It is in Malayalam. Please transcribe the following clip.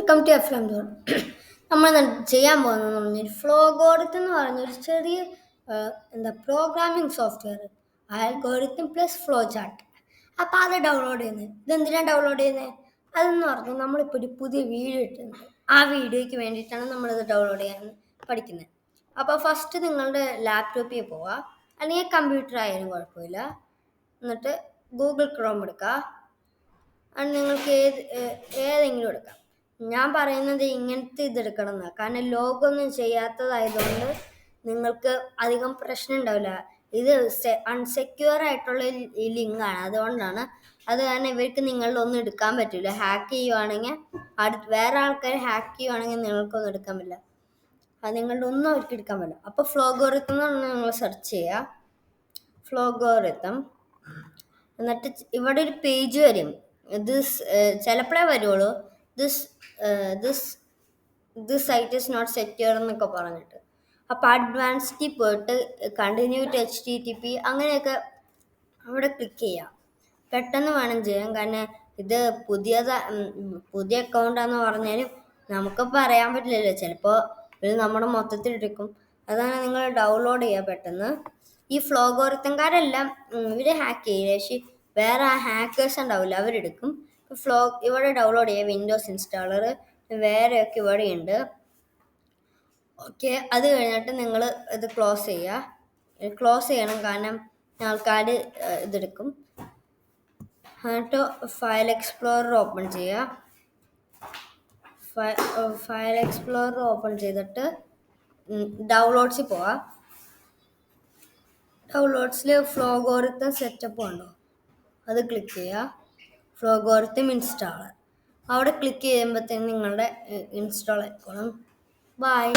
Welcome to F M zone. നമ്മൾ ചെയ്യാൻ പോകുന്നതെന്ന് പറഞ്ഞാൽ ഫ്ലോഗോറിത്തം എന്ന് പറഞ്ഞൊരു ചെറിയ programming software, algorithm plus flow chart. അപ്പോൾ അത് ഡൗൺലോഡ് ചെയ്യുന്നത് ഇതെന്തിനാണ് ഡൗൺലോഡ് ചെയ്യുന്നത്? അതെന്ന് പറഞ്ഞാൽ നമ്മളിപ്പോൾ ഒരു പുതിയ വീഡിയോ ഇട്ടിട്ടുണ്ട്. ആ വീഡിയോയ്ക്ക് വേണ്ടിയിട്ടാണ് നമ്മളിത് ഡൗൺലോഡ് ചെയ്യാൻ പഠിക്കുന്നത്. അപ്പോൾ ഫസ്റ്റ് നിങ്ങളുടെ ലാപ്ടോപ്പിൽ പോവുക, അല്ലെങ്കിൽ കമ്പ്യൂട്ടർ ആയാലും കുഴപ്പമില്ല. എന്നിട്ട് ഗൂഗിൾ ക്രോം എടുക്കുക. അത് നിങ്ങൾക്ക് ഏതെങ്കിലും എടുക്കാം. ഞാൻ പറയുന്നത് ഇങ്ങനത്തെ ഇതെടുക്കണം എന്നാണ്. കാരണം ലോഗൊന്നും ചെയ്യാത്തതായതുകൊണ്ട് നിങ്ങൾക്ക് അധികം പ്രശ്നം ഉണ്ടാവില്ല. ഇത് അൺസെക്യൂർ ആയിട്ടുള്ള ലിങ്കാണ്, അതുകൊണ്ടാണ്. അത് കാരണം ഇവർക്ക് നിങ്ങളിലൊന്നും എടുക്കാൻ പറ്റില്ല. ഹാക്ക് ചെയ്യുവാണെങ്കിൽ വേറെ ആൾക്കാർ ഹാക്ക് ചെയ്യുവാണെങ്കിൽ നിങ്ങൾക്കൊന്നും എടുക്കാൻ പറ്റില്ല. അത് നിങ്ങളുടെ ഒന്നും അവർക്ക് എടുക്കാൻ പറ്റില്ല. അപ്പോൾ ഫ്ലോഗോറിത്തം എന്ന് പറഞ്ഞാൽ നിങ്ങൾ സെർച്ച് ചെയ്യുക, ഫ്ലോഗോറിത്തം. എന്നിട്ട് ഇവിടെ ഒരു പേജ് വരും. ഇത് ചിലപ്പോഴേ വരുള്ളൂ. This site is not secure എന്നൊക്കെ പറഞ്ഞിട്ട്. അപ്പോൾ അഡ്വാൻസ്ഡിൽ പോയിട്ട് കണ്ടിന്യൂ ടു HTTP അങ്ങനെയൊക്കെ അവിടെ ക്ലിക്ക് ചെയ്യാം. പെട്ടെന്ന് വേണം ചെയ്യാൻ. കാരണം ഇത് പുതിയ അക്കൗണ്ടാന്ന് പറഞ്ഞാലും നമുക്ക് പറയാൻ പറ്റില്ലല്ലോ. ചിലപ്പോൾ ഇത് നമ്മുടെ മൊത്തത്തിൽ എടുക്കും. അതാണ് നിങ്ങൾ ഡൗൺലോഡ് ചെയ്യുക പെട്ടെന്ന്. ഈ ഫ്ലോഗോറിത്തംകാരെല്ലാം ഇവർ ഹാക്ക് ചെയ്യില്ല, പക്ഷേ വേറെ ഹാക്കേഴ്സ് ഉണ്ടാവില്ല, അവരെടുക്കും. ഇവിടെ ഡൗൺലോഡ് ചെയ്യുക, വിൻഡോസ് ഇൻസ്റ്റാളർ വേറെയൊക്കെ ഇവിടെ ഉണ്ട്. ഓക്കെ, അത് കഴിഞ്ഞിട്ട് നിങ്ങൾ ഇത് ക്ലോസ് ചെയ്യണം. കാരണം ആൾക്കാർ ഇതെടുക്കും. എന്നിട്ട് ഫയൽ എക്സ്പ്ലോറർ ഓപ്പൺ ചെയ്യുക. ഫയൽ എക്സ്പ്ലോറർ ഓപ്പൺ ചെയ്തിട്ട് ഡൗൺലോഡ്സിൽ പോവാം. ഡൗൺലോഡ്സിൽ ഫ്ലോഗോറിത്തം സെറ്റപ്പ് ഉണ്ടോ, അത് ക്ലിക്ക് ചെയ്യുക. ഫ്ലോഗോറിത്തം ഇൻസ്റ്റാളർ അവിടെ ക്ലിക്ക് ചെയ്യുമ്പോഴത്തേന് നിങ്ങളുടെ ഇൻസ്റ്റാൾ ആയിക്കോളും. ബൈ.